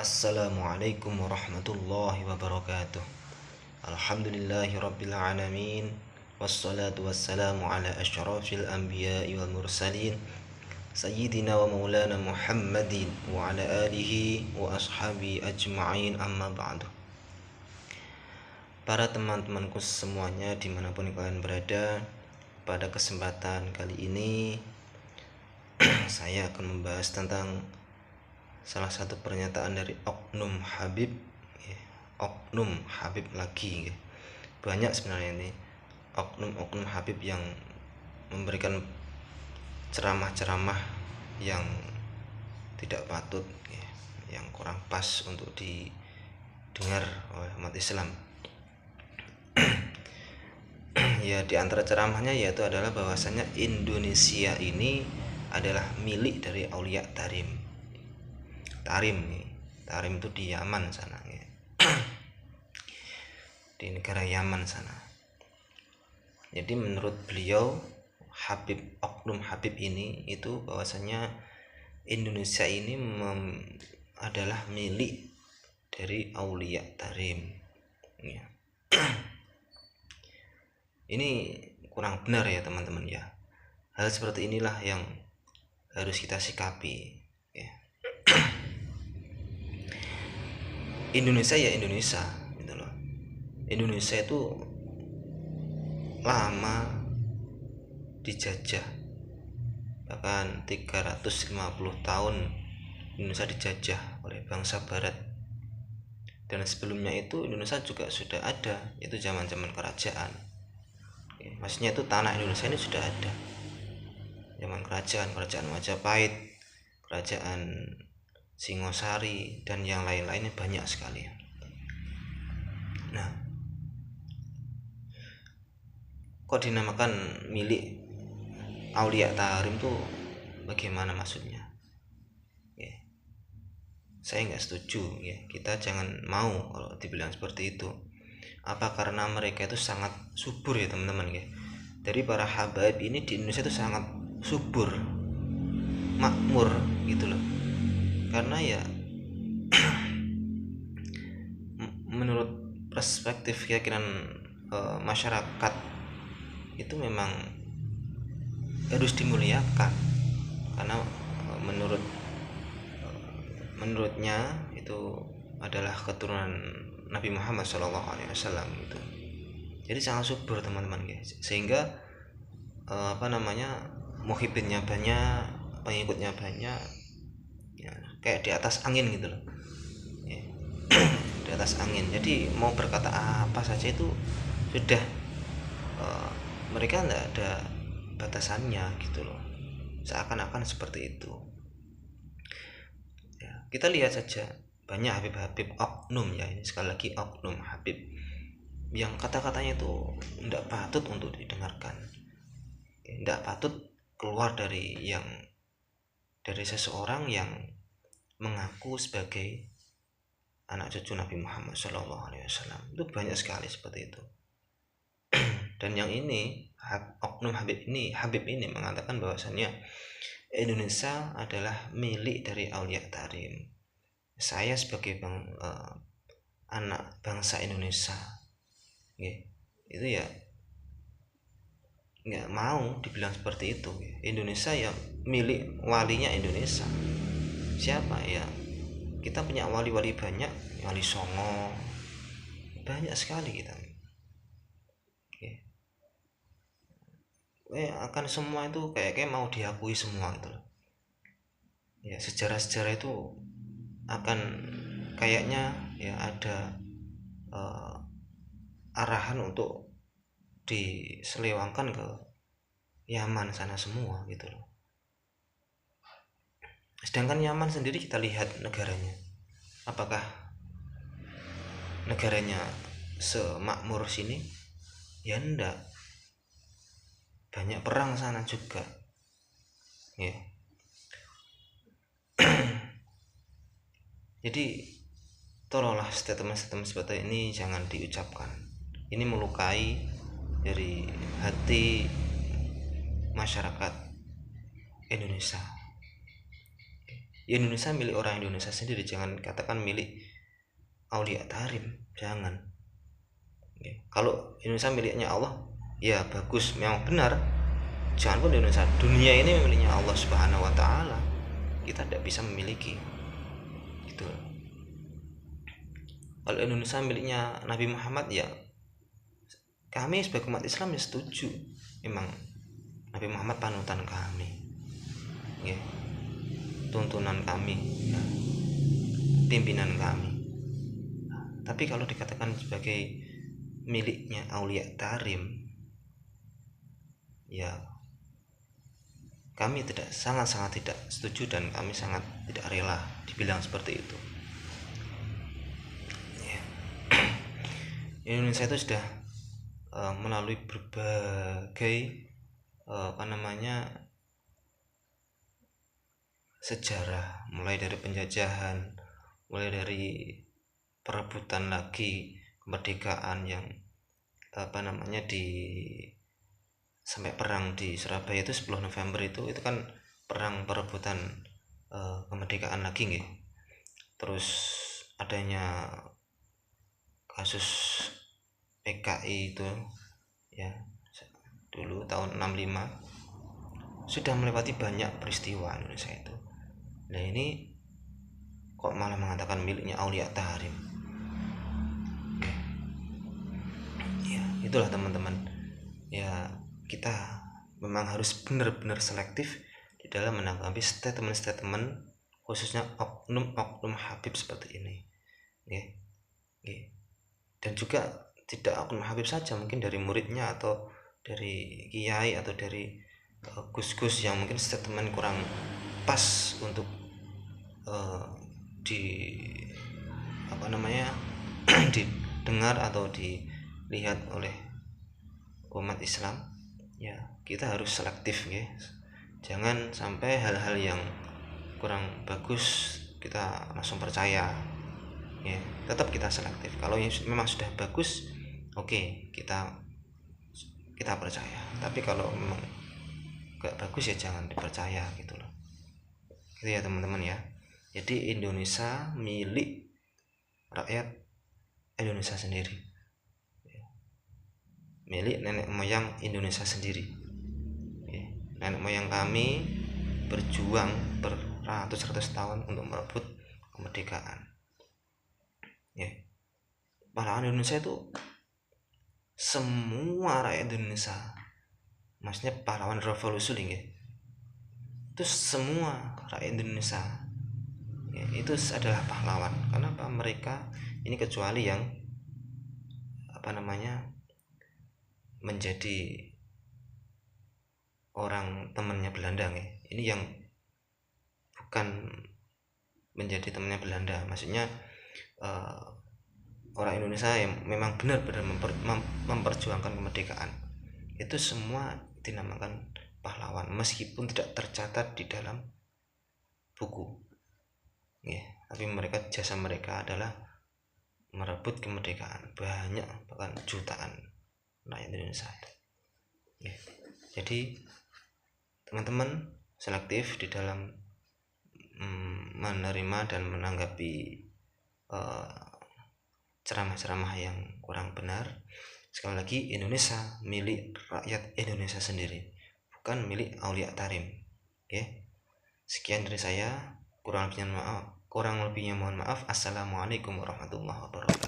Assalamualaikum warahmatullahi wabarakatuh. Alhamdulillahi rabbil alamin. Wassalatu wassalamu ala asyrafil anbiya'i wal mursalin Sayyidina wa maulana Muhammadin wa ala alihi wa ashabi ajma'in, amma ba'du. Para teman-temanku semuanya dimanapun kalian berada, pada kesempatan kali ini saya akan membahas tentang salah satu pernyataan dari Oknum Habib ya. Oknum Habib lagi ya. Banyak sebenarnya ini oknum Habib yang memberikan ceramah-ceramah yang tidak patut ya, yang kurang pas untuk didengar oleh umat Islam. Ya, di antara ceramahnya yaitu adalah bahwasanya Indonesia ini adalah milik dari Aulia Tarim. Tarim itu di Yaman sana ya. Di negara Yaman sana. Jadi menurut beliau Oknum Habib ini itu bahwasanya Indonesia ini adalah milik dari Aulia Tarim ya. Ini kurang benar ya teman-teman ya. Hal seperti inilah yang harus kita sikapi ya. Indonesia ya Indonesia gitu loh. Indonesia itu lama dijajah, bahkan 350 tahun Indonesia dijajah oleh bangsa barat. Dan sebelumnya itu Indonesia juga sudah ada, yaitu zaman-zaman kerajaan. Maksudnya itu tanah Indonesia ini sudah ada zaman kerajaan Majapahit, kerajaan Singosari, dan yang lain-lainnya banyak sekali. Nah, kok dinamakan milik Aulia Tarim tuh bagaimana maksudnya? Ya, saya nggak setuju ya. Kita jangan mau kalau dibilang seperti itu. Apa karena mereka itu sangat subur ya teman-teman ya. Dari para habaib ini di Indonesia itu sangat subur, makmur gitu loh. Karena ya menurut perspektif keyakinan masyarakat itu memang harus dimuliakan, karena menurutnya itu adalah keturunan Nabi Muhammad SAW gitu. Jadi sangat subur teman-teman ya. Sehingga muhibinnya banyak, pengikutnya banyak ya, kayak di atas angin gitu loh ya. Di atas angin, jadi mau berkata apa saja itu sudah mereka tidak ada batasannya gitu loh, seakan-akan seperti itu ya. Kita lihat saja banyak Habib-Habib oknum ya, ini sekali lagi oknum Habib yang kata-katanya itu tidak patut untuk didengarkan, tidak patut keluar dari seseorang yang mengaku sebagai anak cucu Nabi Muhammad SAW. Itu banyak sekali seperti itu. Dan yang ini oknum Habib ini mengatakan bahwasannya Indonesia adalah milik dari Aulia Tarim. Saya sebagai anak bangsa Indonesia ya, itu ya nggak mau dibilang seperti itu ya. Indonesia ya milik walinya Indonesia. Siapa ya? Kita punya wali-wali banyak, Wali Songo, banyak sekali kita. Akan semua itu kayak mau diakui semua gitu loh. Ya, sejarah-sejarah itu akan kayaknya ya ada arahan untuk diselewangkan ke Yaman sana semua gitu loh. Sedangkan Yaman sendiri kita lihat negaranya, apakah negaranya semakmur sini? Ya enggak, banyak perang sana juga ya. Jadi tolonglah statement-statement seperti ini jangan diucapkan. Ini melukai dari hati masyarakat Indonesia. Indonesia milik orang Indonesia sendiri, jangan katakan milik Aulia Tarim, jangan. Kalau Indonesia miliknya Allah, ya bagus, memang benar. Jangan pun Indonesia, dunia ini miliknya Allah Subhanahu wa Ta'ala, kita tidak bisa memiliki gitu. Kalau Indonesia miliknya Nabi Muhammad, ya kami sebagai umat Islam ya setuju, memang Nabi Muhammad panutan kami, ya, tuntunan kami, ya, pimpinan kami. Tapi kalau dikatakan sebagai miliknya Aulia Tarim, ya kami sangat tidak setuju, dan kami sangat tidak rela dibilang seperti itu. Ya. Indonesia itu sudah melalui berbagai sejarah, mulai dari penjajahan, mulai dari perebutan lagi kemerdekaan yang sampai perang di Surabaya itu 10 November itu kan perang perebutan kemerdekaan lagi nggih. Terus adanya kasus PKI itu ya dulu tahun 65, sudah melewati banyak peristiwa Indonesia itu. Nah ini kok malah mengatakan miliknya Aulia Tarim. Ya itulah teman-teman, ya kita memang harus benar-benar selektif di dalam menanggapi statement-statement, khususnya oknum Habib seperti ini. Dan juga tidak oknum Habib saja, mungkin dari muridnya atau dari kiai atau dari gus-gus yang mungkin statement kurang pas untuk didengar atau dilihat oleh umat Islam. Ya kita harus selektif ya, jangan sampai hal-hal yang kurang bagus kita langsung percaya ya. Tetap kita selektif. Kalau memang sudah bagus, oke, kita percaya. Tapi kalau memang gak bagus ya jangan dipercaya gitu loh. Gitu ya teman-teman ya. Jadi Indonesia milik rakyat Indonesia sendiri, milik nenek moyang Indonesia sendiri. Nenek moyang kami berjuang beratus-ratus tahun untuk merebut kemerdekaan. Pahlawan Indonesia itu semua rakyat Indonesia, maksudnya pahlawan revolusi itu semua rakyat Indonesia ya, itu adalah pahlawan. Kenapa? Mereka ini kecuali yang menjadi orang temannya Belanda ya. Ini yang bukan menjadi temannya Belanda, maksudnya orang Indonesia yang memang benar-benar memperjuangkan kemerdekaan, itu semua dinamakan pahlawan meskipun tidak tercatat di dalam buku ya. Tapi jasa mereka adalah merebut kemerdekaan, banyak, bahkan jutaan rakyat Indonesia ya. Jadi teman-teman selektif di dalam menerima dan menanggapi ceramah-ceramah yang kurang benar. Sekali lagi, Indonesia milik rakyat Indonesia sendiri, bukan milik Aulia Tarim. Sekian dari saya, kurang lebihnya mohon maaf. Assalamualaikum warahmatullahi wabarakatuh.